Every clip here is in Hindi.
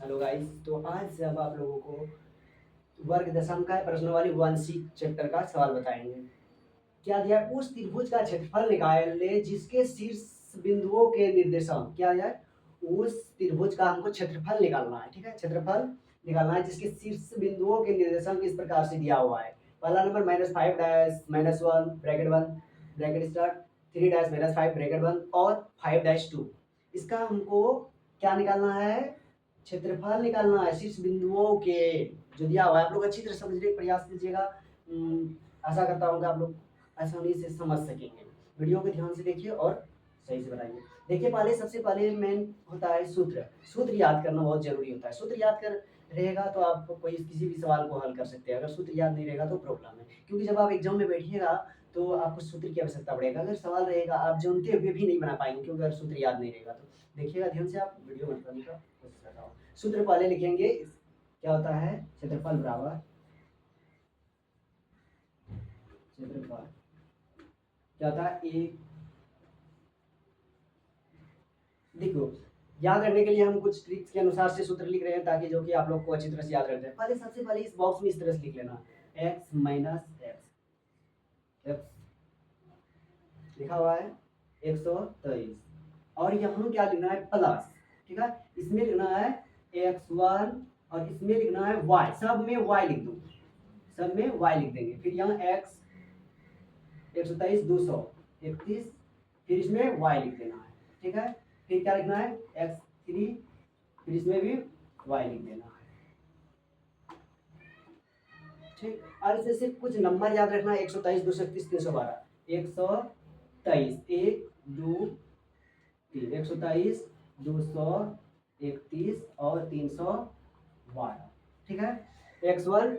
हेलो गाइस, तो आज हम आप लोगों को वर्ग दशम का प्रश्नावली 1C चैप्टर का सवाल बताएंगे। क्या दिया है? उस त्रिभुज का क्षेत्रफल निकाले जिसके शीर्ष बिंदुओं के निर्देशांक क्या है? उस त्रिभुज का हमको क्षेत्रफल निकालना है। ठीक है, क्षेत्रफल निकालना है जिसके शीर्ष बिंदुओं के निर्देशांक इस प्रकार से दिया हुआ है। पहला number -5 dash -1 bracket 1 bracket start 3 dash -5 bracket 1 और 5 डैश 2। इसका हमको क्या निकालना है? क्षेत्रफल निकालना है शीर्ष बिंदुओं के जो दिया हुआ है। आप लोग अच्छी तरह समझने का प्रयास कीजिएगा। आशा करता हूँ कि आप लोग आसानी से समझ सकेंगे। वीडियो को ध्यान से देखिए और सही से बनाइए। देखिए, सबसे पहले मेन होता है सूत्र। सूत्र याद करना बहुत जरूरी होता है। सूत्र याद कर रहेगा तो आप कोई किसी भी सवाल को हल कर सकते हैं। अगर सूत्र याद नहीं रहेगा तो प्रॉब्लम है, क्योंकि जब आप एग्जाम में बैठिएगा तो आपको सूत्र की आवश्यकता पड़ेगा। अगर सवाल रहेगा आप जानते हुए भी नहीं बना पाएंगे, क्योंकि अगर सूत्र याद नहीं रहेगा तो देखिएगा ध्यान से। आप वीडियो बनाने का कोशिश कर रहा हूँ। सूत्र पहले लिखेंगे। क्या होता है? क्षेत्रफल बराबर क्षेत्रफल क्या होता है? एक देखो, याद रखने के लिए हम कुछ ट्रिक्स के अनुसार से सूत्र लिख रहे हैं, ताकि जो कि आप लोग को अच्छी तरह से याद रख जाए। पहले सबसे पहले इस बॉक्स में इस तरह से लिख लेना, x माइनस एक्स लिखा हुआ है 123, और यहाँ क्या लिखना है? प्लस। ठीक है, इसमें लिखना है x1 और इसमें लिखना है y। सब में y लिख दो, सब में y लिख देंगे। फिर यहाँ x 123 231, फिर इसमें y लिख देना है। ठीक है, फिर क्या लिखना है? x3, फिर इसमें भी y लिख देना है। ठीक, और इसे सिर्फ कुछ नंबर याद रखना है। 123 231 312 123 1 2 3 123 231 और 312। ठीक है, x1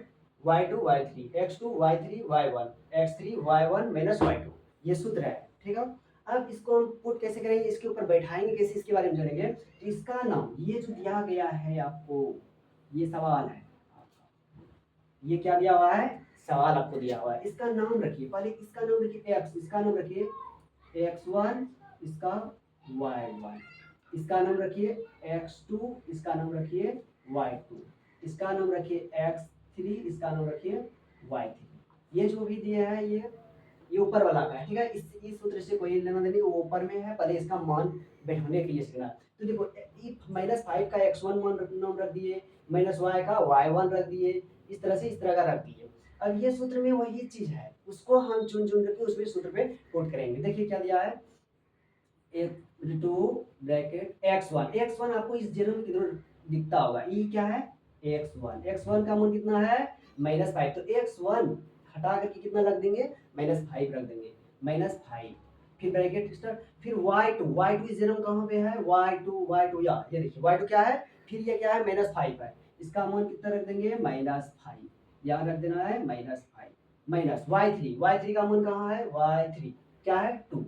y2 y3 x2 y3 y1 x3 y1 minus y2, ये सूत्र है। ठीक है, अब इसको हम पुट कैसे करेंगे, इसके ऊपर बैठाएंगे कैसे, इसके बारे में जानेंगे। तो इसका नाम, ये जो दिया गया है आपको, ये सवाल है, ये क्या दिया हुआ है? सवाल आपको दिया हुआ है। इसका नाम रखिए, पहले इसका नाम रखिए x, इसका नाम रखिए x1, इसका y1, इसका नाम रखिए x2, इसका नाम रखिए y2, इसका नाम रखिए x3, इसका नाम रखिए y3। ये जो भी दिया है ये ऊपर वाला का है। ठीक है, इस सूत्र से कोई लेना देनी, वो ऊपर में है। पहले इसका मान बैठाने के लिए सीखना। तो देखो, -5 का x1 मान नाम रख दिए, -y का y1 रख दिए, इस तरह से इस तरह का रख दिए। अब ये सूत्र में वही चीज है, उसको हम चुन चुन करके उसमें सूत्र पे पुट करेंगे। देखिए क्या दिया है, 2 ब्रैकेट x1 आपको इस जन्म की तरह दिखता होगा। ई क्या है? x1 का मान कितना है? -5। तो x1 हटा करके कितना रख देंगे? -5 रख देंगे, -5। फिर ब्रैकेट स्टार्ट, फिर y2 इस जन्म कहाँ पे है? y2 या ये देखिए y2 क्या है? फिर ये क्या है? -5 है। इसका मान कितना रख देंगे? -5। यहाँ रख देना है -5 माइनस y3 का मान कहाँ है? y3 क्या है? 2।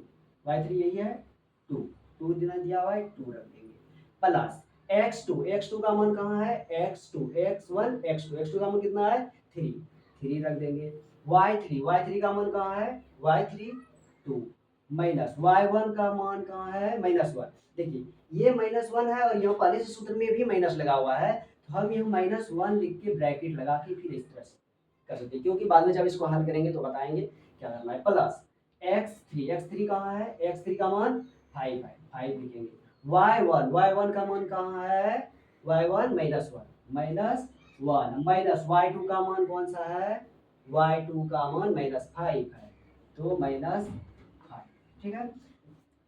y3 यही है 2। 2 दिया हुआ है, 2 रख देंगे, प्लस x2 का मान कहाँ है? x1 x2 का मान कितना है? 3 रख देंगे। y3 का मान कहाँ है? y3 2 माइनस y1 का मान कहाँ है? -1। देखिए, ये -1 है और यहाँ पहले से सूत्र में भी माइनस लगा हुआ है, तो हम यहाँ -1 लिख के ब्रैकेट लगा के फिर इस तरह से कर सकते हैं, क्योंकि बाद में जब इसको हल करेंगे तो बताएंगे क्या करना है। प्लस x3 कहाँ है? x3 का मान 5 है, 5 लिखेंगे। y1 का मान कहाँ है? y1 -1 माइनस y2 का मान कौन सा है? y2 का मान -5 है, तो -5। ठीक है,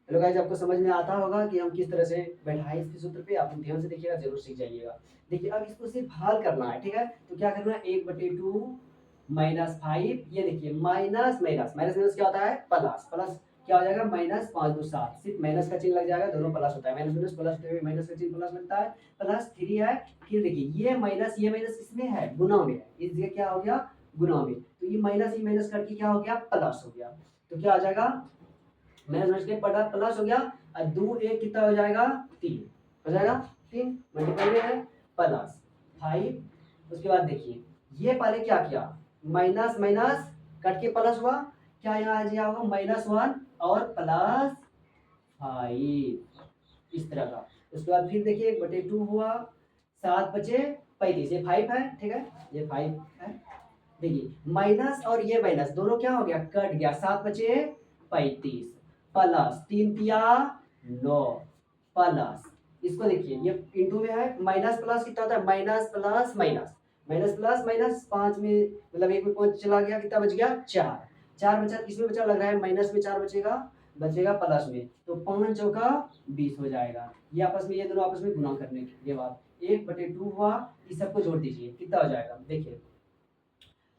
हेलो गाइस, आपको समझ में आता होगा कि हम किस तरह से बैठाए इसके सूत्र पे। आप ध्यान से देखिएगा, जरूर सीख जाइएगा। देखिए, अब इसको सिर्फ हल करना है। ठीक है, तो क्या करना है? 1/2 -5, ये देखिए माइनस माइनस माइनस माइनस क्या होता है? प्लस। प्लस क्या हो जाएगा? -5 2 7, सिर्फ माइनस का चिन्ह लग जाएगा, दोनों प्लस होता है। माइनस माइनस प्लस होते हुए माइनस का चिन्ह प्लस लगता है, प्लस 3 है। फिर देखिए ये माइनस इसमें है, गुना में है, इस जगह क्या हो गया? गुना में। तो ये माइनस करके क्या हो गया? प्लस हो गया। तो क्या आ जाएगा? माइनस के पटा प्लस हो गया, और 2 1 कितना हो जाएगा? 3 हो जाएगा। 3 मल्टीप्लाई में है, प्लस 5। उसके बाद देखिए, ये पहले क्या किया? माइनस माइनस कट के प्लस हुआ, क्या यहाँ आ जाएगा? -1 और +5, इस तरह का। उसके बाद फिर देखिए 1/2 हुआ, 7 बचे 35, ये 5 है, ठीक है, ये 5 है। देखिए माइनस और ये माइनस दोनों क्या हो गया, कट गया, 7 बचे 35 प्लस 3 तिया 9 प्लस, इसको देखिए ये इंटू में है, माइनस प्लस कितना होता है, minus plus minus, minus plus minus, 5 में मतलब एक में 5 चला गया, कितना बच गया 4, 4 बचा, किसमें बचा, लग रहा है माइनस में 4 बचेगा, बचेगा प्लस में, तो 5 चौका 20 हो जाएगा। ये आपस में, ये दोनों आपस में गुणा करने के बाद 1/2 हुआ, इस सबको जोड़ दीजिए, कितना हो जाएगा, देखिए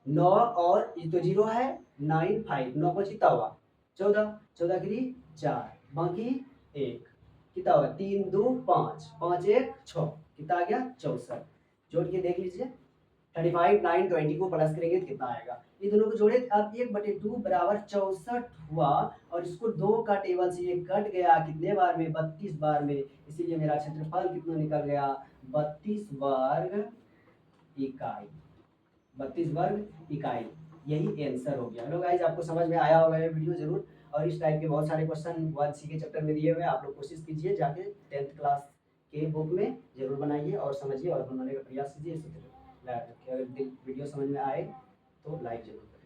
9 और ये तो 0 है, 9 5, 9 को कितना हुआ 14, 14 की 4, बाकी 1, कितना होगा 3 2 5, 5 1 6, कितना आ गया 64, जोड़ के देख लीजिए 35 9 20 को प्लस करेंगे तो कितना आएगा, ये दोनों को जोड़े अब 1/2 बराबर 64 हुआ, और इसको 2 का टेबल से ये कट गया कितने बार में, 32 बार में, इसीलिए मेरा क्षेत्रफल कितना निकल गया 32 वर्ग इकाई, 32 वर्ग इकाई, यही आंसर हो गया। हेलो गाइज, आपको समझ में आया होगा ये वीडियो जरूर, और इस टाइप के बहुत सारे क्वेश्चन 1C के चैप्टर में दिए हुए, आप लोग कोशिश कीजिए जाके 10th क्लास के बुक में जरूर बनाइए और समझिए और बनाने का प्रयास कीजिए। इसी तरह अगर वीडियो समझ में आए तो लाइक जरूर करें।